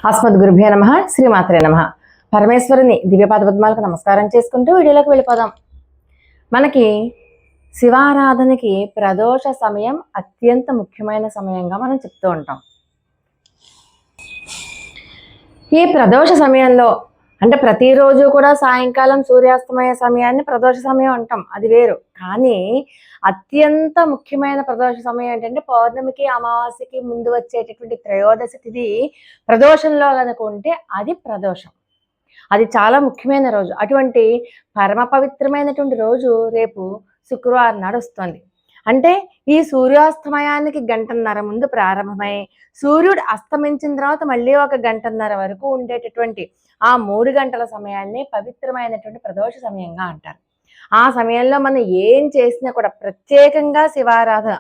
అస్మద్గురుభ్యో నమః. శ్రీమాత్రే నమః. పరమేశ్వరుని దివ్యపాద పద్మాలకు నమస్కారం చేసుకుంటూ వీడియోలోకి వెళ్ళిపోదాం. మనకి శివారాధనకి ప్రదోష సమయం అత్యంత ముఖ్యమైన సమయంగా మనం చెప్తూ ఉంటాం. ఈ ప్రదోష సమయంలో అంటే ప్రతిరోజు కూడా సాయంకాలం సూర్యాస్తమయ సమయాన్ని ప్రదోష సమయం అంటాం, అది వేరు. కానీ అత్యంత ముఖ్యమైన ప్రదోష సమయం ఏంటంటే పౌర్ణమికి అమావాస్యకి ముందు వచ్చేటటువంటి త్రయోదశి తిథి ప్రదోషంలో కనుక ఉంటే అది ప్రదోషం. అది చాలా ముఖ్యమైన రోజు. అటువంటి పరమ పవిత్రమైనటువంటి రోజు రేపు శుక్రవారం నాడు వస్తుంది. అంటే ఈ సూర్యాస్తమయానికి గంటన్నర ముందు ప్రారంభమై సూర్యుడు అస్తమించిన తర్వాత మళ్ళీ ఒక గంటన్నర వరకు ఉండేటటువంటి ఆ 3 గంటల సమయాన్ని పవిత్రమైనటువంటి ప్రదోష సమయంగా అంటారు. ఆ సమయంలో మనం ఏం చేసినా కూడా ప్రత్యేకంగా శివారాధన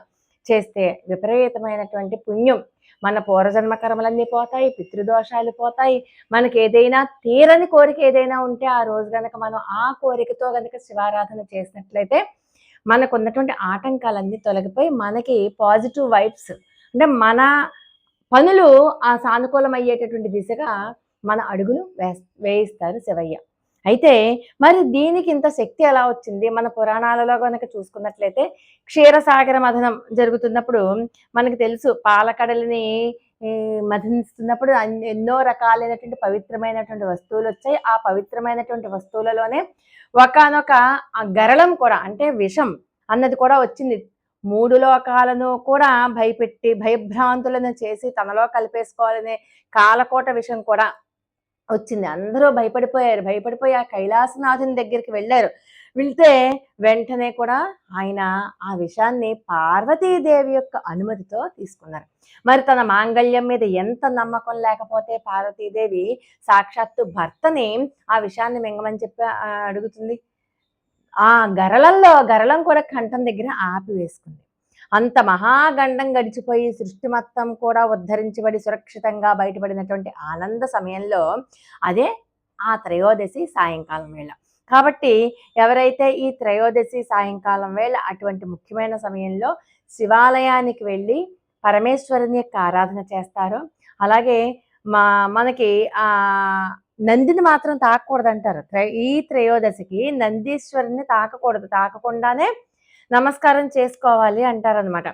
చేస్తే విపరీతమైనటువంటి పుణ్యం, మన పూర్వజన్మ కర్మలన్నీ పోతాయి, పితృదోషాలు పోతాయి. మనకి ఏదైనా తీరని కోరిక ఏదైనా ఉంటే ఆ రోజు కనుక మనం ఆ కోరికతో కనుక శివారాధన చేసినట్లయితే మనకు ఉన్నటువంటి ఆటంకాలన్నీ తొలగిపోయి మనకి పాజిటివ్ వైబ్స్, అంటే మన పనులు ఆ సానుకూలం అయ్యేటటువంటి దిశగా మన అడుగులు వేయిస్తారు శివయ్య. అయితే మరి దీనికి ఇంత శక్తి ఎలా వచ్చింది? మన పురాణాలలో కనుక చూసుకున్నట్లయితే క్షీరసాగర మథనం జరుగుతున్నప్పుడు మనకు తెలుసు, పాలకడలిని మథనిస్తున్నప్పుడు ఎన్నో రకాలైనటువంటి పవిత్రమైనటువంటి వస్తువులు వచ్చాయి. ఆ పవిత్రమైనటువంటి వస్తువులలోనే ఒకానొక గరళం కూడా, అంటే విషం అన్నది కూడా వచ్చింది. 3 లోకాలను కూడా భయపెట్టి భయభ్రాంతులను చేసి తనలో కలిపేసుకోవాలనే కాలకోట విషం కూడా వచ్చింది. అందరూ భయపడిపోయి ఆ కైలాసనాథుని దగ్గరికి వెళ్ళారు. వెళ్తే వెంటనే కూడా ఆయన ఆ విషయాన్ని పార్వతీదేవి యొక్క అనుమతితో తీసుకున్నారు. మరి తన మాంగళ్యం మీద ఎంత నమ్మకం లేకపోతే పార్వతీదేవి సాక్షాత్తు భర్తని ఆ విషయాన్ని మింగమని చెప్పి అడుగుతుంది. ఆ గరళం కూడా కంఠం దగ్గర ఆపివేసుకుంది. అంత మహాగండం గడిచిపోయి సృష్టి మొత్తం కూడా ఉద్ధరించబడి సురక్షితంగా బయటపడినటువంటి ఆనంద సమయంలో అదే ఆ త్రయోదశి సాయంకాలం వేళ. కాబట్టి ఎవరైతే ఈ త్రయోదశి సాయంకాలం వేళ అటువంటి ముఖ్యమైన సమయంలో శివాలయానికి వెళ్ళి పరమేశ్వరుని యొక్క ఆరాధన చేస్తారో, అలాగే మనకి నందిని మాత్రం తాకకూడదు అంటారు. ఈ త్రయోదశికి నందీశ్వరుని తాకకుండానే నమస్కారం చేసుకోవాలి అంటారనమాట.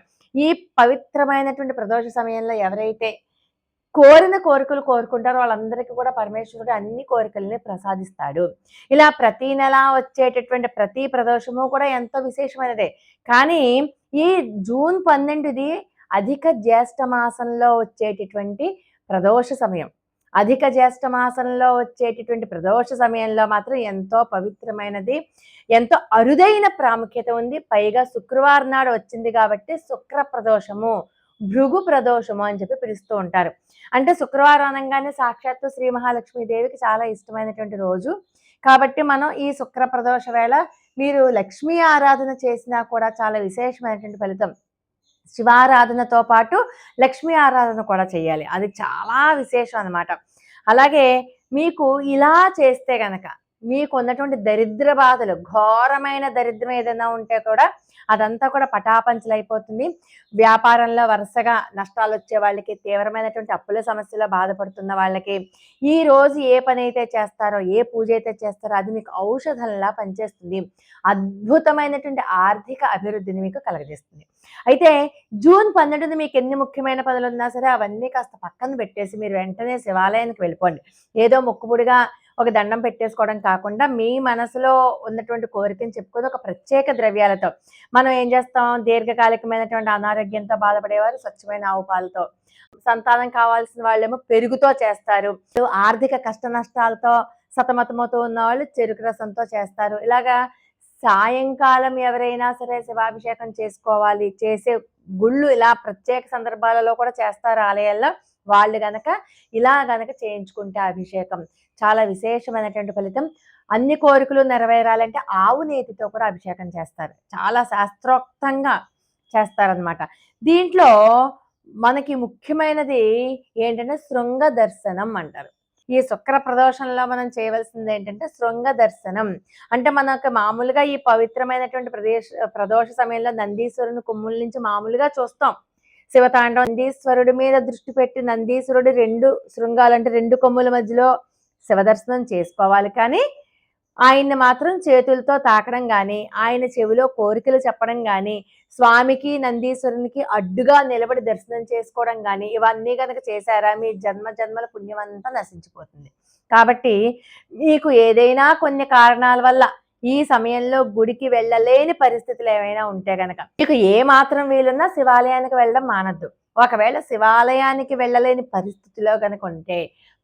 ఈ పవిత్రమైనటువంటి ప్రదోష సమయంలో ఎవరైతే కోరిన కోరికలు కోరుకుంటారో వాళ్ళందరికీ కూడా పరమేశ్వరుడు అన్ని కోరికల్ని ప్రసాదిస్తాడు. ఇలా ప్రతి నెల వచ్చేటటువంటి ప్రతి ప్రదోషము కూడా ఎంతో విశేషమైనదే. కానీ ఈ జూన్ 12 అధిక జ్యేష్ఠ మాసంలో వచ్చేటటువంటి ప్రదోష సమయం. అధిక జ్యేష్ఠ మాసంలో వచ్చేటటువంటి ప్రదోష సమయంలో మాత్రం ఎంతో పవిత్రమైనది, ఎంతో అరుదైన ప్రాముఖ్యత ఉంది. పైగా శుక్రవారం నాడు వచ్చింది కాబట్టి శుక్ర ప్రదోషము, భృగు ప్రదోషము అని చెప్పి పిలుస్తూ ఉంటారు. అంటే శుక్రవారం అనగానే సాక్షాత్తు శ్రీ మహాలక్ష్మీదేవికి చాలా ఇష్టమైనటువంటి రోజు కాబట్టి మనం ఈ శుక్ర ప్రదోష వేళ మీరు లక్ష్మీ ఆరాధన చేసినా కూడా చాలా విశేషమైనటువంటి ఫలితం. శివారాధనతో పాటు లక్ష్మీ ఆరాధన కూడా చేయాలి, అది చాలా విశేషం అన్నమాట. అలాగే మీకు ఇలా చేస్తే గనక మీకు ఉన్నటువంటి దరిద్ర బాధలు, ఘోరమైన దరిద్రం ఏదైనా ఉంటే కూడా అదంతా కూడా పటాపంచలైపోతుంది. వ్యాపారంలో వరుసగా నష్టాలు వచ్చే వాళ్ళకి, తీవ్రమైనటువంటి అప్పుల సమస్యలో బాధపడుతున్న వాళ్ళకి ఈ రోజు ఏ పని అయితే చేస్తారో, ఏ పూజ అయితే చేస్తారో అది మీకు ఔషధంలా పనిచేస్తుంది. అద్భుతమైనటువంటి ఆర్థిక అభివృద్ధిని మీకు కలగజేస్తుంది. అయితే జూన్ 12 మీకు ఎన్ని ముఖ్యమైన పనులు ఉన్నా సరే అవన్నీ కాస్త పక్కన పెట్టేసి మీరు వెంటనే శివాలయానికి వెళ్ళిపోండి. ఏదో మొక్కుబడిగా ఒక దండం పెట్టేసుకోవడం కాకుండా మీ మనసులో ఉన్నటువంటి కోరికని చెప్పుకొని ఒక ప్రత్యేక ద్రవ్యాలతో మనం ఏం చేస్తాం, దీర్ఘకాలికమైనటువంటి అనారోగ్యంతో బాధపడేవారు స్వచ్ఛమైన ఆవు పాలతో, సంతానం కావాల్సిన వాళ్ళేమో పెరుగుతో చేస్తారు, ఆర్థిక కష్ట నష్టాలతో సతమతమవుతూ ఉన్న వాళ్ళు చెరుకు రసంతో చేస్తారు. ఇలాగా సాయంకాలం ఎవరైనా సరే శివాభిషేకం చేసుకోవాలి, చేసే గుళ్ళు ఇలా ప్రత్యేక సందర్భాలలో కూడా చేస్తారు ఆలయాల్లో. వాళ్ళు గనక ఇలా గనక చేయించుకుంటే అభిషేకం చాలా విశేషమైనటువంటి ఫలితం. అన్ని కోరికలు నెరవేరాలంటే ఆవు నేతితో కూడా అభిషేకం చేస్తారు, చాలా శాస్త్రోక్తంగా చేస్తారనమాట. దీంట్లో మనకి ముఖ్యమైనది ఏంటంటే శృంగ దర్శనం అంటారు. ఈ శుక్ర ప్రదోషంలో మనం చేయవలసింది ఏంటంటే శృంగ దర్శనం. అంటే మనకు మామూలుగా ఈ పవిత్రమైనటువంటి ప్రదోష సమయంలో నందీశ్వరుని కొమ్ముల నుంచి మామూలుగా చూస్తాం, శివతాండవం నందీశ్వరుడి మీద దృష్టి పెట్టి నందీశ్వరుడు 2 శృంగాలు అంటే 2 కొమ్ముల మధ్యలో శివదర్శనం చేసుకోవాలి. కానీ ఆయన్ని మాత్రం చేతులతో తాకడం గాని, ఆయన చెవిలో కోరికలు చెప్పడం గాని, స్వామికి నందీశ్వరునికి అడ్డుగా నిలబడి దర్శనం చేసుకోవడం గాని, ఇవన్నీ గనక చేశారా మీ జన్మ జన్మల పుణ్యమంతా నశించిపోతుంది. కాబట్టి మీకు ఏదైనా కొన్ని కారణాల వల్ల ఈ సమయంలో గుడికి వెళ్ళలేని పరిస్థితులు ఏమైనా ఉంటే గనక మీకు ఏ మాత్రం వీలున్నా శివాలయానికి వెళ్ళడం మానద్దు. ఒకవేళ శివాలయానికి వెళ్ళలేని పరిస్థితిలో కనుక ఉంటే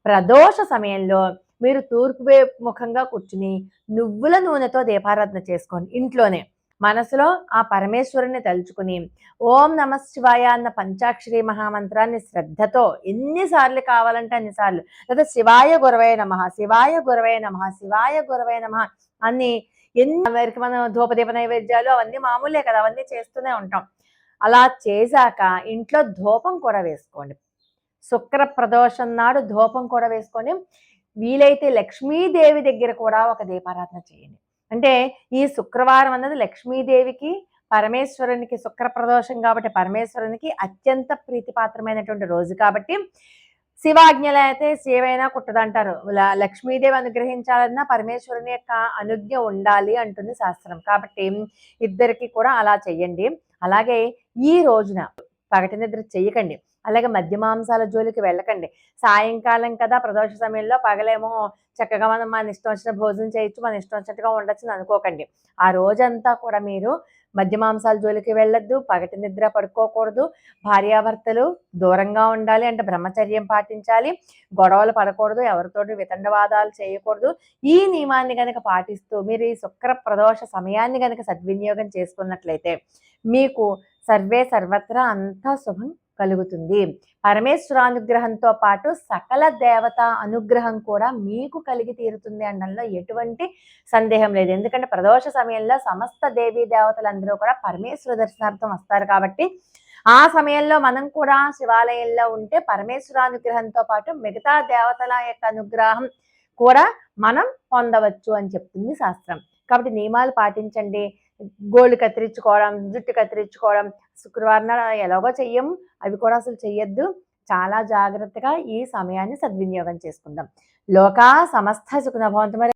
ప్రదోష సమయంలో మీరు తూర్పు వైపు ముఖంగా కూర్చుని నువ్వుల నూనెతో దీపారాధన చేసుకోండి ఇంట్లోనే. మనసులో ఆ పరమేశ్వరుని తలుచుకుని ఓం నమ శివాయ అన్న పంచాక్షరి మహామంత్రాన్ని శ్రద్ధతో ఎన్నిసార్లు కావాలంటే అన్నిసార్లు, లేదా శివాయ గురవే నమః, శివాయ గురవే నమః, శివాయ గురవే నమః అని మేరకు మనం ధూపదీప నైవేద్యాలు అవన్నీ మామూలే కదా, అవన్నీ చేస్తూనే ఉంటాం. అలా చేశాక ఇంట్లో ధూపం కూడా వేసుకోండి. శుక్ర ప్రదోషం నాడు ధూపం కూడా వేసుకొని వీలైతే లక్ష్మీదేవి దగ్గర కూడా ఒక దీపారాధన చేయండి. అంటే ఈ శుక్రవారం అన్నది లక్ష్మీదేవికి పరమేశ్వరునికి శుక్ర ప్రదోషం కాబట్టి పరమేశ్వరునికి అత్యంత ప్రీతిపాత్రమైనటువంటి రోజు కాబట్టి శివాజ్ఞలు అయితే శివైనా కుట్టదంటారు. లక్ష్మీదేవి అనుగ్రహించాలన్నా పరమేశ్వరుని యొక్క అనుజ్ఞ ఉండాలి అంటుంది శాస్త్రం. కాబట్టి ఇద్దరికి కూడా అలా చెయ్యండి. అలాగే ఈ రోజున పగటి నిద్ర చెయ్యకండి. అలాగే మద్య మాంసాల జోలికి వెళ్ళకండి. సాయంకాలం కదా ప్రదోష సమయంలో, పగలేమో చక్కగా మనం మన ఇష్టం వచ్చిన భోజనం చేయొచ్చు, మన ఇష్టం వచ్చినట్టుగా ఉండొచ్చు అని అనుకోకండి. ఆ రోజంతా కూడా మీరు మద్య మాంసాల జోలికి వెళ్ళొద్దు, పగటి నిద్ర పడుకోకూడదు, భార్యాభర్తలు దూరంగా ఉండాలి, అంటే బ్రహ్మచర్యం పాటించాలి, గొడవలు పడకూడదు, ఎవరితోటి వితండవాదాలు చేయకూడదు. ఈ నియమాన్ని కనుక పాటిస్తూ మీరు ఈ శుక్ర ప్రదోష సమయాన్ని కనుక సద్వినియోగం చేసుకున్నట్లయితే మీకు సర్వే సర్వత్రా అంతా శుభం కలుగుతుంది. పరమేశ్వరానుగ్రహంతో పాటు సకల దేవత అనుగ్రహం కూడా మీకు కలిగి తీరుతుంది అనడంలో ఎటువంటి సందేహం లేదు. ఎందుకంటే ప్రదోష సమయంలో సమస్త దేవీ దేవతలందరూ కూడా పరమేశ్వర దర్శనార్థం వస్తారు కాబట్టి ఆ సమయంలో మనం కూడా శివాలయంలో ఉంటే పరమేశ్వరానుగ్రహంతో పాటు మిగతా దేవతల యొక్క అనుగ్రహం కూడా మనం పొందవచ్చు అని చెప్తుంది శాస్త్రం. కాబట్టి నియమాలు పాటించండి. గోళ్ళు కత్తిరించుకోవడం, జుట్టు కత్తిరించుకోవడం శుక్రవారం నాడు ఎలాగో చెయ్యము, అవి కూడా అసలు చెయ్యొద్దు. చాలా జాగ్రత్తగా ఈ సమయాన్ని సద్వినియోగం చేసుకుందాం. లోకా సమస్త సుఖినో భవంతు. మరి